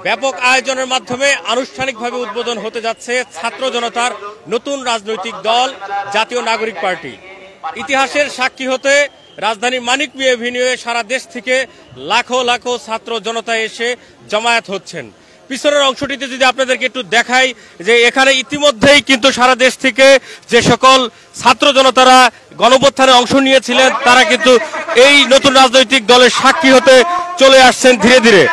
ব্যাপক আয়োজনের মাধ্যমে আনুষ্ঠানিকভাবে উদ্বোধন হতে যাচ্ছে ছাত্র জনতার নতুন রাজনৈতিক দল জাতীয় নাগরিক পার্টি। ইতিহাসের সাক্ষী হতে রাজধানীর মানিক মিয়া এভিনিউয়ে সারা দেশ থেকে লাখো লাখো ছাত্র জনতা এসে জমায়েত হচ্ছেন। পিছনের অংশটিতে যদি আপনাদেরকে একটু দেখাই যে এখানে ইতিমধ্যেই কিন্তু সারা দেশ থেকে যে সকল ছাত্র জনতারা গণঅভ্যুত্থানে অংশ নিয়েছিলেন তারা কিন্তু এই নতুন রাজনৈতিক দলের সাক্ষী হতে চলে আসছেন ধীরে ধীরে।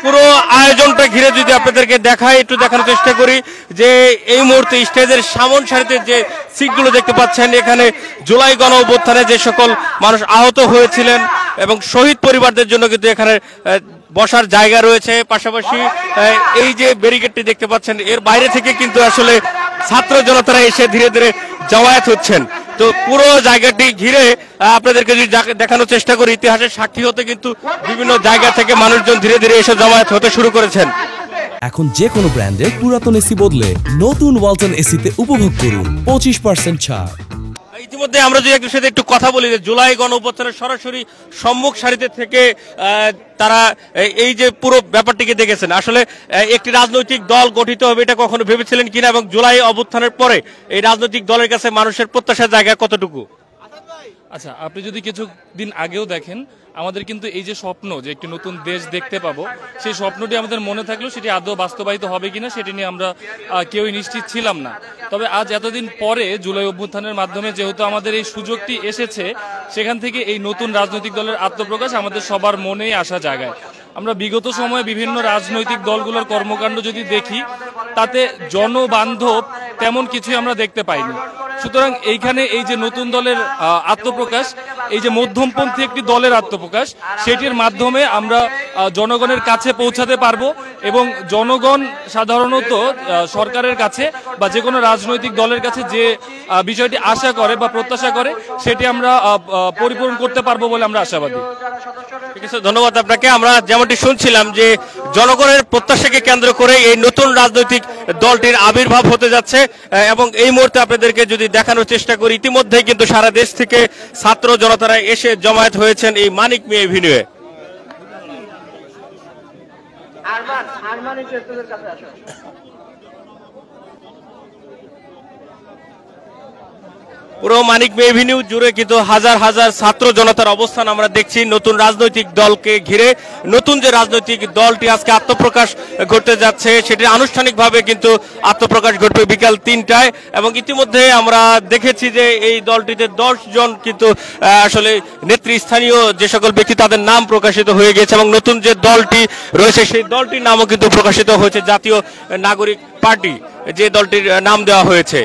পুরো আয়োজনটা ঘিরে যদি আপনাদেরকে দেখাই, একটু দেখানোর চেষ্টা করি যে এই মুহূর্তে স্টেজের সামন সারিতে যে সিটগুলো দেখতে পাচ্ছেন, এখানে জুলাই গণঅভ্যুত্থানে যে সকল মানুষ আহত হয়েছিলেন এবং শহীদ পরিবারদের জন্য কিন্তু এখানে বসার জায়গা রয়েছে। পাশাপাশি এই যে ব্যারিকেডটি দেখতে পাচ্ছেন এর বাইরে থেকে কিন্তু আসলে ছাত্র জনতারা এসে ধীরে ধীরে জমায়েত হচ্ছেন। তো পুরো জায়গাটি ঘিরে আপনাদেরকে যদি দেখানোর চেষ্টা করি, ইতিহাসের সাক্ষী হতে কিন্তু বিভিন্ন জায়গা থেকে মানুষজন ধীরে ধীরে এসে জমায়েত হতে শুরু করেছেন। এখন যে কোনো ব্র্যান্ডের পুরাতন এসি বদলে নতুন ওয়ালটন এসিতে উপভোগ করুন 25% ছাড়। ইতিমধ্যে আমরা যদি একটু সাথে একটু কথা বলি যে জুলাই গণঅভ্যুত্থানের সরাসরি সম্মুখ সারিতে থেকে তারা এই যে পুরো ব্যাপারটিকে দেখেছেন, আসলে একটি রাজনৈতিক দল গঠিত হবে এটা কখনো ভেবেছিলেন কিনা, এবং জুলাই অভ্যুত্থানের পরে এই রাজনৈতিক দলের কাছে মানুষের প্রত্যাশার জায়গা কতটুকু? আচ্ছা, আপনি যদি কিছুদিন আগেও দেখেন আমাদের কিন্তু এই যে স্বপ্ন যে একটি নতুন দেশ দেখতে পাবো, সেই স্বপ্নটি আমাদের মনে থাকলেও সেটি আদৌ বাস্তবায়িত হবে কিনা সেটি নিয়ে আমরা কেউই নিশ্চিত ছিলাম না। তবে আজ এতদিন পরে জুলাই অভ্যুত্থানের মাধ্যমে যেহেতু আমাদের এই সুযোগটি এসেছে, সেখান থেকে এই নতুন রাজনৈতিক দলের আত্মপ্রকাশ আমাদের সবার মনেই আসা জায়গায়। আমরা বিগত সময়ে বিভিন্ন রাজনৈতিক দলগুলোর কর্মকাণ্ড যদি দেখি, তাতে জনবান্ধব তেমন কিছুই আমরা দেখতে পাইনি। সুতরাং এইখানে এই যে নতুন দলের আত্মপ্রকাশ, এই যে মধ্যমপন্থী একটি দলের আত্মপ্রকাশ, সেটির মাধ্যমে আমরা জনগণের কাছে পৌঁছাতে পারবো এবং জনগণ সাধারণত সরকারের কাছে বা যে কোনো রাজনৈতিক দলের কাছে যে বিষয়টি আশা করে বা প্রত্যাশা করে সেটি আমরা পরিপূরণ করতে পারবো বলে আমরা আশাবাদী। ঠিক আছে, ধন্যবাদ আপনাকে। আমরা যেমনটি শুনছিলাম যে জনগণের প্রত্যাশাকে কেন্দ্র করে এই নতুন রাজনৈতিক দলটির আবির্ভাব হতে যাচ্ছে এবং এই মুহূর্তে আপনাদেরকে যদি দেখানোর চেষ্টা করি, ইতিমধ্যেই কিন্তু সারা দেশ থেকে ছাত্র জনতারা এসে জমায়েত হয়েছেন এই মানিক মিয়া এভিনিউয়ে। পুরো মানিক মিয়া এভিনিউ জুড়ে কিন্তু হাজার হাজার ছাত্র জনতার অবস্থান আমরা দেখছি নতুন রাজনৈতিক দলকে ঘিরে। নতুন যে রাজনৈতিক দলটি আজকে আত্মপ্রকাশ ঘটতে যাচ্ছে, সেটি আনুষ্ঠানিকভাবে কিন্তু আত্মপ্রকাশ ঘটবে বিকাল 3টায় এবং ইতিমধ্যে আমরা দেখেছি যে এই দলটিতে 10 জন কিন্তু আসলে নেতৃস্থানীয় যে সকল ব্যক্তি তাদের নাম প্রকাশিত হয়ে গেছে এবং নতুন যে দলটি রয়েছে সেই দলটির নামও কিন্তু প্রকাশিত হয়েছে জাতীয় নাগরিক পার্টি, যে দলটির নাম দেওয়া হয়েছে।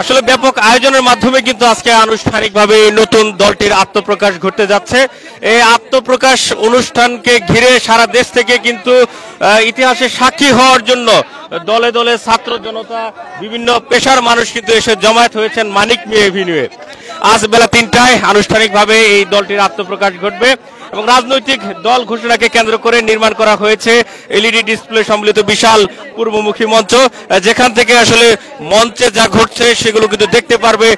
আসলে ব্যাপক আয়োজনের মাধ্যমে কিন্তু আজকে আনুষ্ঠানিকভাবে নতুন দলটির আত্মপ্রকাশ ঘটতে যাচ্ছে। এই আত্মপ্রকাশ অনুষ্ঠানকে ঘিরে সারা দেশ থেকে কিন্তু ইতিহাসের সাক্ষী হওয়ার জন্য দলে দলে ছাত্র জনতা, বিভিন্ন পেশার মানুষ কিন্তু এসে জমায়েত হয়েছেন মানিক মিয়া এভিনিউয়ে। আজ বেলা 3টায় আনুষ্ঠানিকভাবে এই দলটির আত্মপ্রকাশ ঘটবে এবং রাজনৈতিক দল ঘোষণাকে কেন্দ্র করে নির্মাণ করা হয়েছে এলইডি ডিসপ্লে সম্বলিত বিশাল পূর্বমুখী মঞ্চ, যেখান থেকে আসলে মঞ্চে যা ঘটছে সেগুলো কিন্তু দেখতে পারবে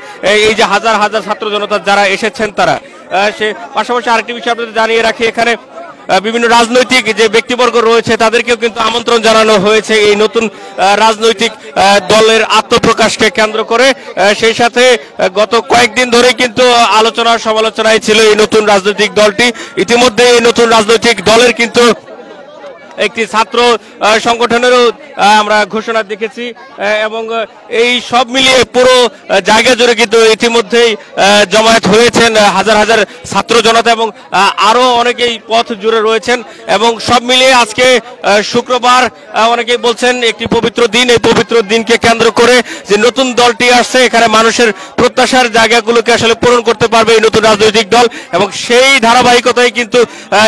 এই যে হাজার হাজার ছাত্র জনতা যারা এসেছেন তারা। সে পাশাপাশি আরেকটি বিষয় আপনাদের জানিয়ে রাখি, এখানে বিভিন্ন রাজনৈতিক যে ব্যক্তিবর্গ রয়েছে তাদেরকেও কিন্তু আমন্ত্রণ জানানো হয়েছে এই নতুন রাজনৈতিক দলের আত্মপ্রকাশকে কেন্দ্র করে। সেই সাথে গত কয়েকদিন ধরে কিন্তু আলোচনা সমালোচনায় ছিল এই নতুন রাজনৈতিক দলটি। ইতিমধ্যে এই নতুন রাজনৈতিক দলের কিন্তু একটি ছাত্র সংগঠনেরও আমরা ঘোষণা দেখেছি এবং এই সব মিলিয়ে পুরো জায়গা জুড়ে কিন্তু ইতিমধ্যেই জমায়েত হয়েছেন হাজার হাজার ছাত্র জনতা এবং আরো অনেকেই পথ জুড়ে রয়েছেন এবং সব মিলিয়ে আজকে শুক্রবার, অনেকেই বলছেন একটি পবিত্র দিন। এই পবিত্র দিনকে কেন্দ্র করে যে নতুন দলটি আসছে, এখানে মানুষের প্রত্যাশার জায়গাগুলোকে আসলে পূরণ করতে পারবে এই নতুন রাজনৈতিক দল এবং সেই ধারাবাহিকতায় কিন্তু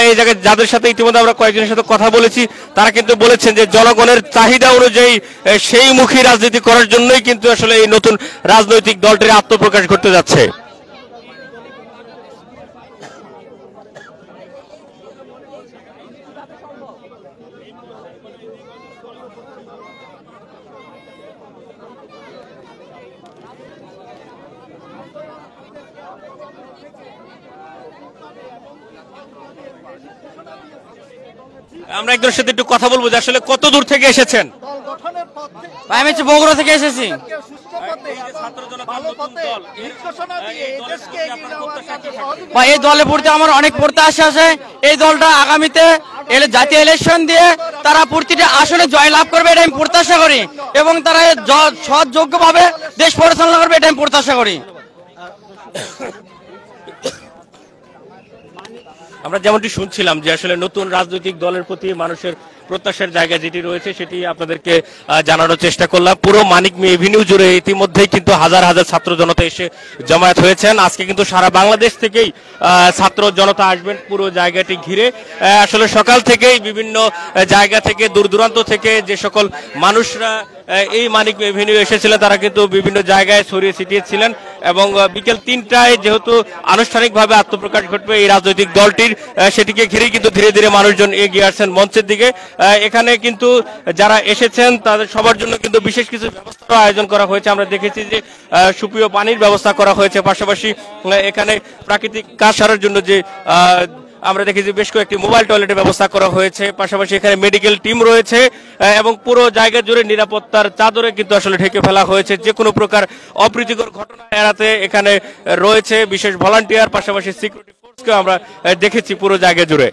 এই জায়গায় যাদের সাথে ইতিমধ্যে আমরা কয়েকজনের সাথে কথা বলেছি তারা কিন্তু বলেছেন যে জনগণের চাহিদা অনুযায়ী সেই মুখী রাজনীতি করার জন্যই কিন্তু আসলে এই নতুন রাজনৈতিক দলটির আত্মপ্রকাশ ঘটতে যাচ্ছে। আমরা একজনের সাথে একটু কথা বলবো যে আসলে কত দূর থেকে এসেছেন? ভাই আমি হচ্ছে বগুড়া থেকে এসেছি। ভাই এই দলের প্রতি আমার অনেক প্রত্যাশা আছে। এই দলটা আগামীতে জাতীয় ইলেকশন দিয়ে তারা প্রতিটা আসনে জয়লাভ করবে এটা আমি প্রত্যাশা করি, এবং তারা সৎ যোগ্যভাবে দেশ পরিচালনা করবে এটা আমি প্রত্যাশা করি। আমরা যেমনটি শুনছিলাম যে আসলে নতুন রাজনৈতিক দলের প্রতি মানুষের প্রত্যাশার জায়গা যেটি রয়েছে সেটি আপনাদেরকে জানানোর চেষ্টা করলাম। পুরো মানিক মিয়া এভিনিউ জুড়ে ইতিমধ্যেই কিন্তু হাজার হাজার ছাত্র জনতা এসে জমায়েত হয়েছেন। আজকে কিন্তু সারা বাংলাদেশ থেকেই ছাত্র জনতা আসবেন পুরো জায়গাটি ঘিরে। আসলে সকাল থেকেই বিভিন্ন জায়গা থেকে দূর দূরান্ত থেকে যে সকল মানুষরা এই মানিক মিয়া এভিনিউ এসেছিলেন তারা কিন্তু বিভিন্ন জায়গায় ছড়িয়ে ছিটিয়ে ছিলেন, এবং বিকেল 3টায় যেহেতু আনুষ্ঠানিকভাবে আত্মপ্রকাশ ঘটবে এই রাজনৈতিক দলটির, সেটিকে ঘিরেই কিন্তু ধীরে ধীরে মানুষজন এগিয়ে আসছেন মঞ্চের দিকে। এখানে কিন্তু যারা এসেছেন তাদের সবার জন্য কিন্তু বিশেষ কিছু ব্যবস্থা আয়োজন করা হয়েছে। আমরা দেখেছি যে সুপেয় পানির ব্যবস্থা করা হয়েছে, পাশাপাশি এখানে প্রাকৃতিক কাজ সারার জন্য যে আমরা দেখেছি বেশ কয়েকটি মোবাইল টয়লেটের ব্যবস্থা করা হয়েছে, পাশাপাশি এখানে মেডিকেল টিম রয়েছে, এবং পুরো জায়গা জুড়ে নিরাপত্তার চাদরে কিন্তু আসলে ঢেকে ফেলা হয়েছে। যে কোনো প্রকার অপ্রীতিকর ঘটনা এড়াতে এখানে রয়েছে বিশেষ ভলান্টিয়ার, পাশাপাশি সিকিউরিটি ফোর্সকে আমরা দেখেছি পুরো জায়গা জুড়ে।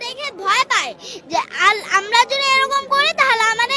দেখে ভয় পায় যে আমরা যদি এরকম করি তাহলে আমাদের